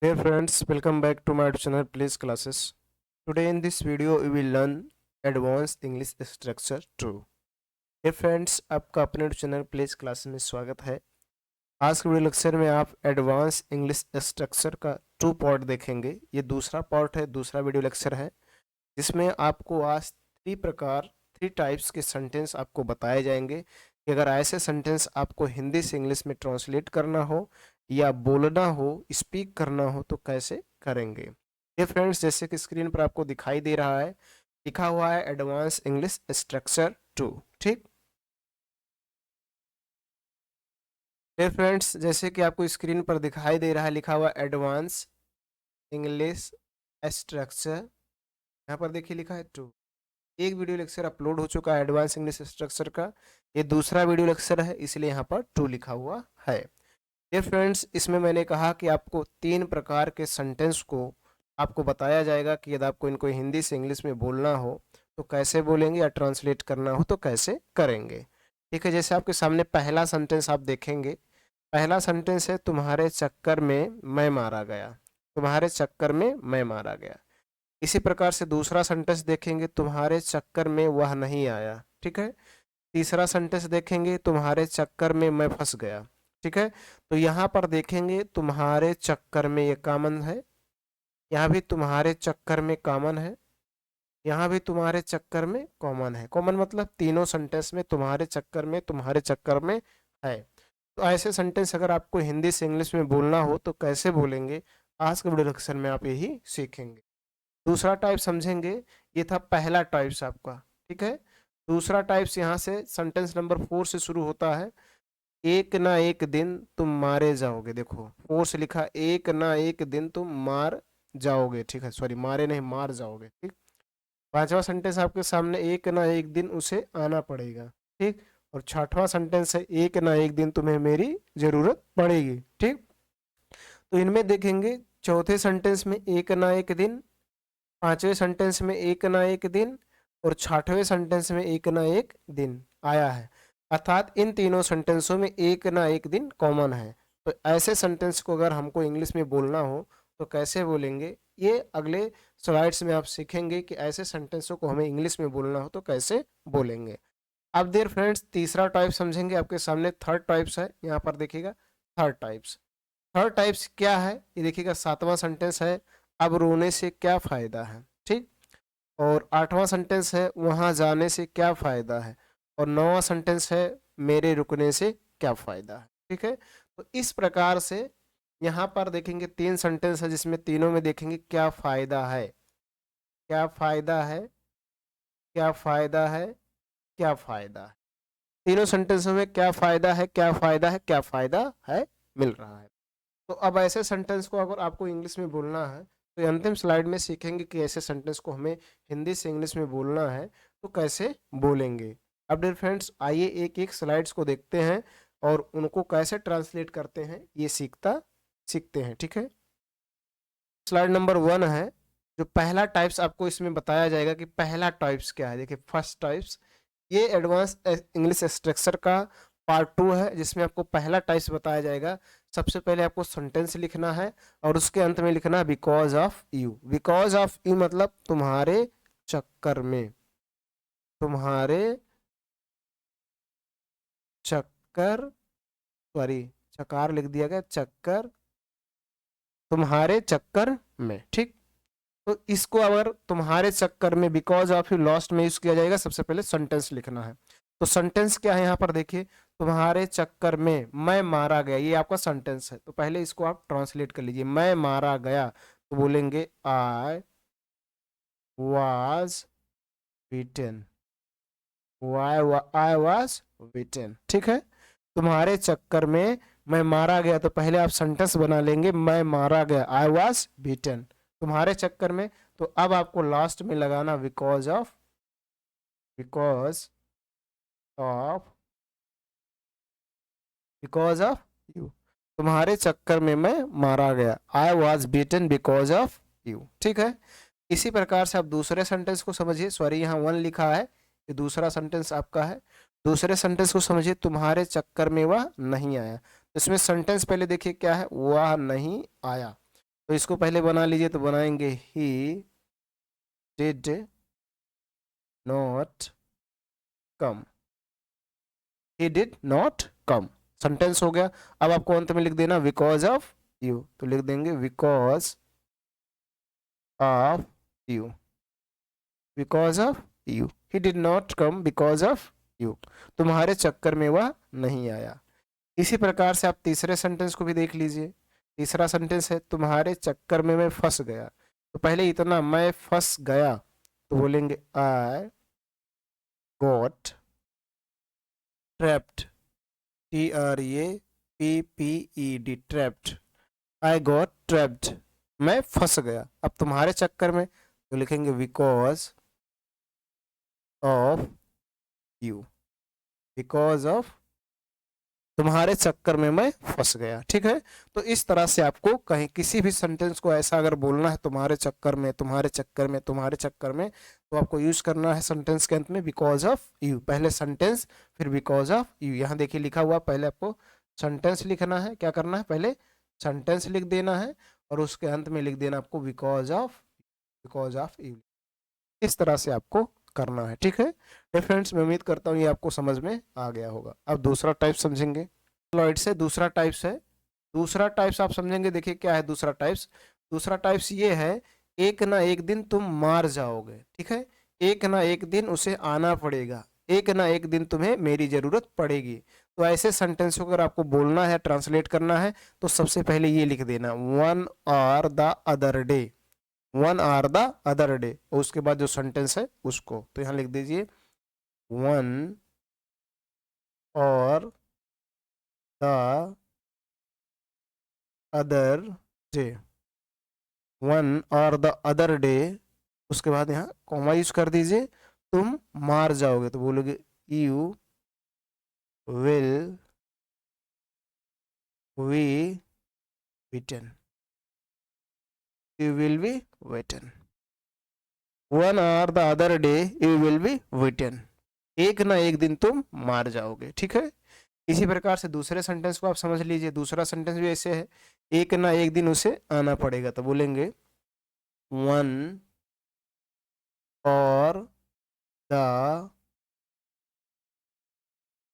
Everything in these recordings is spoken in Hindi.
Dear friends, welcome back to my channel Please Classes. Today in this video we will learn Advanced English Structure 2. Dear friends, आपका अपने चैनल प्लीज क्लास में स्वागत है। आज के वीडियो लेक्चर में आप एडवांस इंग्लिश स्ट्रक्चर का 2 पार्ट देखेंगे। ये दूसरा पार्ट है, दूसरा वीडियो लेक्चर है, जिसमें आपको आज 3 टाइप्स के सेंटेंस आपको बताए जाएंगे कि अगर ऐसे सेंटेंस आपको हिंदी से इंग्लिश में ट्रांसलेट करना हो या बोलना हो, स्पीक करना हो तो कैसे करेंगे। ये फ्रेंड्स, जैसे कि स्क्रीन पर आपको दिखाई दे रहा है, लिखा हुआ है एडवांस इंग्लिश स्ट्रक्चर 2। ठीक है फ्रेंड्स, जैसे कि आपको स्क्रीन पर दिखाई दे रहा है, लिखा हुआ एडवांस इंग्लिश स्ट्रक्चर, यहाँ पर देखिए लिखा है 2। एक वीडियो लेक्चर अपलोड हो चुका है एडवांस इंग्लिश स्ट्रक्चर का, ये दूसरा वीडियो लेक्चर है, इसलिए यहाँ पर 2 लिखा हुआ है। ये फ्रेंड्स, इसमें मैंने कहा कि आपको 3 प्रकार के सेंटेंस को आपको बताया जाएगा कि यदि आपको इनको हिंदी से इंग्लिश में बोलना हो तो कैसे बोलेंगे या ट्रांसलेट करना हो तो कैसे करेंगे। ठीक है, जैसे आपके सामने पहला सेंटेंस आप देखेंगे। पहला सेंटेंस है, तुम्हारे चक्कर में मैं मारा गया। तुम्हारे चक्कर में मैं मारा गया। इसी प्रकार से दूसरा सेंटेंस देखेंगे, तुम्हारे चक्कर में वह नहीं आया। ठीक है। तीसरा सेंटेंस देखेंगे, तुम्हारे चक्कर में मैं फंस गया। ठीक है। तो यहाँ पर देखेंगे तुम्हारे चक्कर में, ये कॉमन है, यहाँ भी तुम्हारे चक्कर में कॉमन है, यहाँ भी तुम्हारे चक्कर में कॉमन है। कॉमन मतलब तीनों सेंटेंस में तुम्हारे चक्कर में, तुम्हारे चक्कर में है। तो ऐसे सेंटेंस अगर आपको हिंदी से इंग्लिश में बोलना हो तो कैसे बोलेंगे, आज के वीडियो लेक्चर में आप यही सीखेंगे। दूसरा टाइप समझेंगे, ये था पहला टाइप्स आपका। ठीक है। दूसरा टाइप्स यहाँ से सेंटेंस नंबर 4 से शुरू होता है। एक ना एक दिन तुम मारे जाओगे। देखो 4 से लिखा, एक ना एक दिन तुम मार जाओगे। ठीक है, सॉरी मारे नहीं, मार जाओगे। ठीक। पांचवा सेंटेंस आपके सामने, एक ना एक दिन उसे आना पड़ेगा। ठीक। और छठवां सेंटेंस है, एक ना एक दिन तुम्हें मेरी जरूरत पड़ेगी। ठीक। तो इनमें देखेंगे चौथे सेंटेंस में एक ना एक दिन, पांचवें सेंटेंस में एक ना एक दिन और छठवें सेंटेंस में एक ना एक दिन आया है। अर्थात इन तीनों सेंटेंसों में एक ना एक दिन कॉमन है। तो ऐसे सेंटेंस को अगर हमको इंग्लिश में बोलना हो तो कैसे बोलेंगे, ये अगले स्लाइड्स में आप सीखेंगे कि ऐसे सेंटेंसों को हमें इंग्लिश में बोलना हो तो कैसे बोलेंगे। अब देयर फ्रेंड्स, तीसरा टाइप समझेंगे। आपके सामने थर्ड टाइप्स है, यहाँ पर देखिएगा थर्ड टाइप्स। थर्ड टाइप्स क्या है, ये देखिएगा 7वां सेंटेंस है, अब रोने से क्या फायदा है। ठीक। और 8वां सेंटेंस है, वहां जाने से क्या फायदा है। और 9वां सेंटेंस है, मेरे रुकने से क्या फायदा है। ठीक है। तो इस प्रकार से यहाँ पर देखेंगे 3 सेंटेंस है, जिसमें तीनों में देखेंगे क्या फायदा है, क्या फायदा है, क्या फायदा है, क्या फायदा है। तीनों सेंटेंसों में क्या फायदा है, क्या फायदा है, क्या फायदा है मिल रहा है। तो अब ऐसे सेंटेंस को अगर आपको इंग्लिश में बोलना है तो अंतिम स्लाइड में सीखेंगे कि ऐसे सेंटेंस को हमें हिंदी से इंग्लिश में बोलना है तो कैसे बोलेंगे। अब डियर फ्रेंड्स, आइए एक एक स्लाइड्स को देखते हैं और उनको कैसे ट्रांसलेट करते हैं ये सीखते हैं। ठीक है। स्लाइड नंबर 1 है, जो पहला टाइप्स आपको इसमें बताया जाएगा कि पहला टाइप्स क्या है। देखिए फर्स्ट टाइप्स, ये एडवांस इंग्लिश स्ट्रक्चर का पार्ट 2 है, जिसमें आपको पहला टाइप्स बताया जाएगा। सबसे पहले आपको सेंटेंस लिखना है और उसके अंत में लिखना है because of you. Because of you मतलब तुम्हारे चक्कर में, तुम्हारे चक्कर, सॉरी चकार लिख दिया गया, चक्कर, तुम्हारे चक्कर में। ठीक। तो इसको अगर तुम्हारे चक्कर में, बिकॉज ऑफ यू लॉस्ट में यूज किया जाएगा, सबसे पहले सेंटेंस लिखना है। तो सेंटेंस क्या है यहाँ पर देखिए, तुम्हारे चक्कर में मैं मारा गया, ये आपका सेंटेंस है। तो पहले इसको आप ट्रांसलेट कर लीजिए, मैं मारा गया तो बोलेंगे I was beaten, I was beaten. ठीक है। तुम्हारे चक्कर में मैं मारा गया, तो पहले आप सेंटेंस बना लेंगे, मैं मारा गया, आई वाज बीटन तुम्हारे चक्कर में। तो अब आपको लास्ट में लगाना because of, because of, because of you. तुम्हारे चक्कर में मैं मारा गया, I was beaten because of you. ठीक है। इसी प्रकार से आप दूसरे सेंटेंस को समझिए। सॉरी, यहाँ 1 लिखा है, ये दूसरा सेंटेंस आपका है। दूसरे सेंटेंस को समझिए, तुम्हारे चक्कर में वह नहीं आया। इसमें सेंटेंस पहले देखिए क्या है, वह नहीं आया। तो इसको पहले बना लीजिए, तो बनाएंगे he did not come, he did not come, sentence हो गया। अब आपको अंत में लिख देना बिकॉज ऑफ यू, तो लिख देंगे because of you, because of you, he did not come because of you, तुम्हारे चक्कर में वह नहीं आया। इसी प्रकार से आप तीसरे सेंटेंस को भी देख लीजिए। तीसरा सेंटेंस है तुम्हारे चक्कर में मैं फंस गया। तो पहले इतना मैं फंस गया, तो बोलेंगे I got trapped, TRAPPED, trapped, I got trapped, मैं फंस गया। अब तुम्हारे चक्कर में, तो लिखेंगे because of you, because of, तुम्हारे चक्कर में मैं फंस गया। ठीक है, तो इस तरह से आपको कहीं किसी भी सेंटेंस को ऐसा अगर बोलना है तुम्हारे चक्कर में, तुम्हारे चक्कर में, तुम्हारे चक्कर में, तो आपको यूज करना है सेंटेंस के अंत में बिकॉज ऑफ यू, पहले सेंटेंस फिर बिकॉज ऑफ यू। यहाँ देखिए लिखा हुआ, पहले आपको सेंटेंस लिखना है, क्या करना है, पहले सेंटेंस लिख देना है और उसके अंत में लिख देना आपको बिकॉज ऑफ यू। इस तरह से आपको करना है। ठीक है फ्रेंड्स, मैं उम्मीद करता हूँ ये आपको समझ में आ गया होगा। अब दूसरा टाइप समझेंगे। फ्लॉइड से दूसरा टाइप्स है, दूसरा टाइप्स आप समझेंगे। देखिए क्या है दूसरा टाइप्स, दूसरा टाइप्स ये है, एक ना एक दिन तुम मार जाओगे। ठीक है, एक ना एक दिन उसे आना पड़ेगा, एक ना एक दिन तुम्हें मेरी जरूरत पड़ेगी। तो ऐसे सेंटेंस को अगर आपको बोलना है, ट्रांसलेट करना है, तो सबसे पहले ये लिख देना, one or the other day, one or the other day, और उसके बाद जो सेंटेंस है उसको, तो यहां लिख दीजिए one or the other day, one or the other day, उसके बाद यहाँ कॉमा यूज कर दीजिए, तुम मार जाओगे, तो बोलोगे you will be beaten, you will be beaten, one or the other day you will be beaten, एक ना एक दिन तुम मार जाओगे। ठीक है, इसी प्रकार से दूसरे सेंटेंस को आप समझ लीजिए। दूसरा सेंटेंस भी ऐसे है, एक ना एक दिन उसे आना पड़ेगा, तो बोलेंगे one or the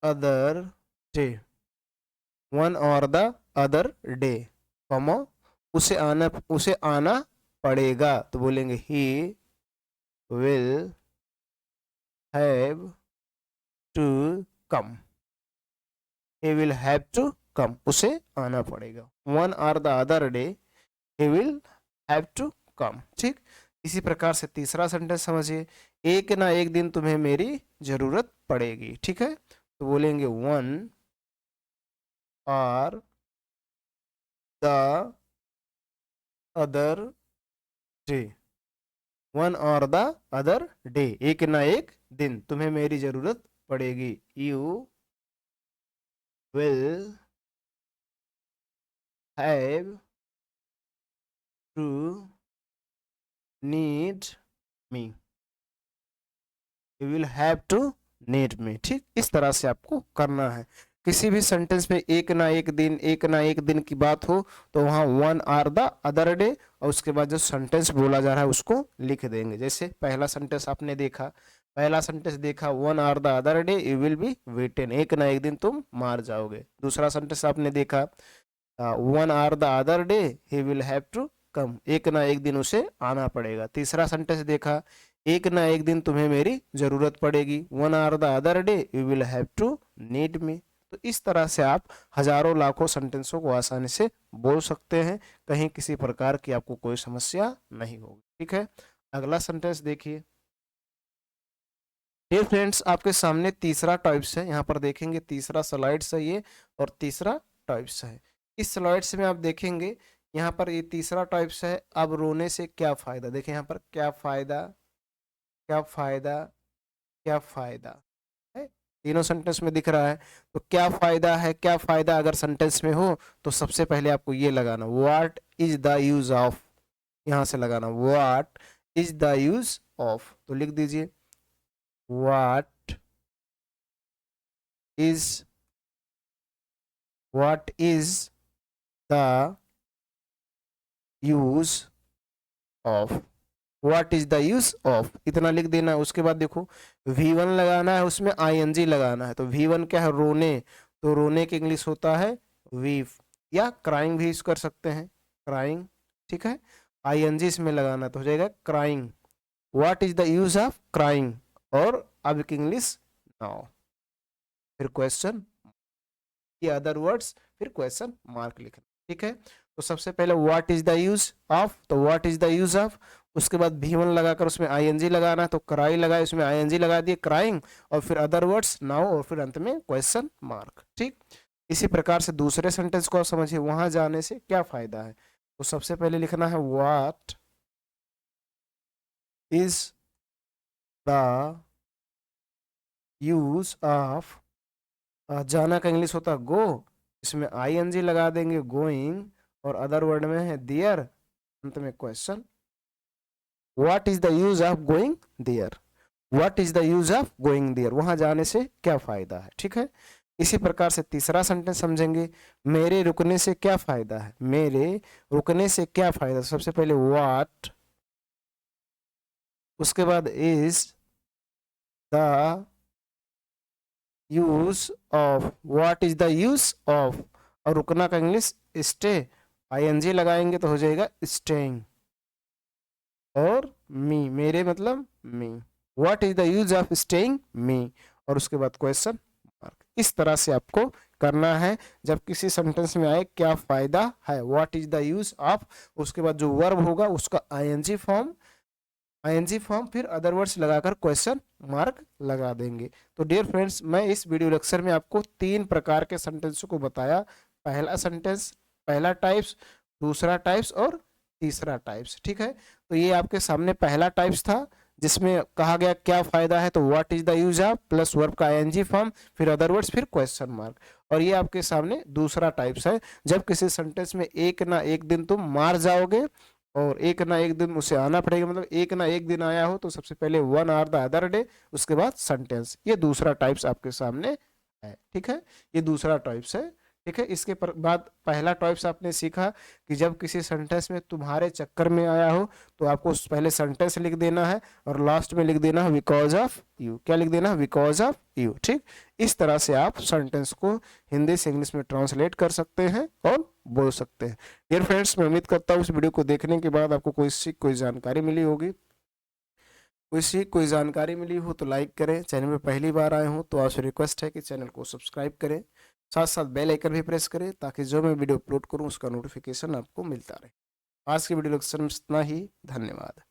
other day, one or the other day, comma उसे आना पड़ेगा, तो बोलेंगे ही will have to come, he will have to कम, उसे आना पड़ेगा, one or the other day he will have to कम। ठीक, इसी प्रकार से तीसरा सेंटेंस समझिए, एक ना एक दिन तुम्हें मेरी जरूरत पड़ेगी। ठीक है, तो बोलेंगे one or the other day, one or the other day, एक ना एक दिन तुम्हें मेरी जरूरत पड़ेगी, you will have to need me, you will have to need me. ठीक, इस तरह से आपको करना है। किसी भी सेंटेंस में एक ना एक दिन, एक ना एक दिन की बात हो, तो वहां one or the other day, और उसके बाद जो सेंटेंस बोला जा रहा है उसको लिख देंगे। जैसे पहला सेंटेंस आपने देखा, पहला सेंटेंस देखा, one or the other day you will be beaten, एक ना एक दिन तुम मार जाओगे। दूसरा सेंटेंस आपने देखा, one or the other day he will have to come, एक ना एक दिन उसे आना पड़ेगा। तीसरा सेंटेंस देखा, एक ना एक दिन तुम्हें मेरी जरूरत पड़ेगी, one or the other day you will have to need me. तो इस तरह से आप हजारों लाखों सेंटेंसों को आसानी से बोल सकते हैं, कहीं किसी प्रकार की आपको कोई समस्या नहीं होगी। ठीक है, अगला सेंटेंस देखिए। ये फ्रेंड्स आपके सामने तीसरा टाइप्स है, यहाँ पर देखेंगे तीसरा स्लाइड्स है ये, और तीसरा टाइप्स है। इस स्लाइड्स में आप देखेंगे यहाँ पर ये तीसरा टाइप्स है, अब रोने से क्या फायदा, देखिए यहाँ पर क्या फायदा, क्या फायदा, क्या फायदा है, तीनों सेंटेंस में दिख रहा है। तो क्या फायदा है, क्या फायदा अगर सेंटेंस में हो, तो सबसे पहले आपको ये लगाना, what is the use of, यहां से लगाना what is the use of, तो लिख दीजिए what is, what is the use of, what is the use of, इतना लिख देना है। उसके बाद देखो V1 लगाना है, उसमें ING लगाना है। तो V1 क्या है, रोने, तो रोने की इंग्लिश होता है वीप, या क्राइंग भी यूज कर सकते हैं, क्राइंग, ठीक है। ING इसमें लगाना तो हो जाएगा crying, what is the use of crying, और अब की इंग्लिश नाउ, फिर क्वेश्चन, ये अदर वर्ड्स, फिर क्वेश्चन मार्क लिखना, ठीक है। तो सबसे पहले what is the use of, तो what is the use of, उसके बाद V1 लगाकर उसमें ING लगाना है, तो क्राई लगाए, उसमें ING लगा दिए क्राइंग, और फिर अदर वर्ड्स नाउ, और फिर अंत में क्वेश्चन मार्क, ठीक। इसी प्रकार से दूसरे सेंटेंस को आप समझिए, वहां जाने से क्या फायदा है। तो सबसे पहले लिखना है what is the use of, जाना का इंग्लिश होता है गो, इसमें ING लगा देंगे गोइंग, और अदर वर्ड में है देयर, अंत में question, what is the use of going there, what is the use of going there, वहां जाने से क्या फायदा है, ठीक है। इसी प्रकार से तीसरा सेंटेंस समझेंगे, मेरे रुकने से क्या फायदा है, मेरे रुकने से क्या फायदा, सबसे पहले व्हाट, उसके बाद is the use of, what is the use of, और रुकना का इंग्लिश स्टे, ING लगाएंगे तो हो जाएगा स्टेइंग, और मी, मेरे मतलब me, what is the use of staying me, और उसके बाद क्वेश्चन मार्क। इस तरह से आपको करना है जब किसी सेंटेंस में आए क्या फायदा है, what is the use of, उसके बाद जो वर्ब होगा उसका ING फॉर्म, फिर अदर वर्ड्स लगाकर क्वेश्चन मार्क लगा देंगे। तो डियर फ्रेंड्स, मैं इस वीडियो लेक्चर में आपको 3 प्रकार के सेंटेंस को बताया, पहला सेंटेंस, पहला टाइप्स, दूसरा टाइप्स और तीसरा टाइप्स, ठीक है। तो ये आपके सामने पहला टाइप्स था, जिसमें कहा गया क्या फायदा है, तो what is the use of plus verb का ING फॉर्म, फिर अदर वर्ड्स, फिर क्वेश्चन मार्क। और ये आपके सामने दूसरा टाइप्स है, जब किसी सेंटेंस में एक ना एक दिन तुम मार जाओगे, और एक ना एक दिन उसे आना पड़ेगा, मतलब एक ना एक दिन आया हो तो सबसे पहले 1 आवर द अदर डे, उसके बाद सेंटेंस, ये दूसरा टाइप्स आपके सामने है, ठीक है। ये दूसरा टाइप्स है, ठीक है। इसके बाद पहला टाइप्स आपने सीखा कि जब किसी सेंटेंस में तुम्हारे चक्कर में आया हो तो आपको पहले सेंटेंस लिख देना है, और लास्ट में लिख देना है बिकॉज ऑफ यू, क्या लिख देना है, बिकॉज ऑफ यू, ठीक। इस तरह से आप सेंटेंस को हिंदी से इंग्लिश में ट्रांसलेट कर सकते हैं और बोल सकते हैं। डियर फ्रेंड्स, मैं उम्मीद करता हूँ इस वीडियो को देखने के बाद आपको कोई जानकारी मिली होगी। कोई जानकारी मिली हो तो लाइक करें, चैनल में पहली बार आए हो तो आपसे रिक्वेस्ट है कि चैनल को सब्सक्राइब करें, साथ साथ बेल आइकन भी प्रेस करें, ताकि जो मैं वीडियो अपलोड करूं उसका नोटिफिकेशन आपको मिलता रहे। आज की वीडियो लेक्चर में इतना ही, धन्यवाद।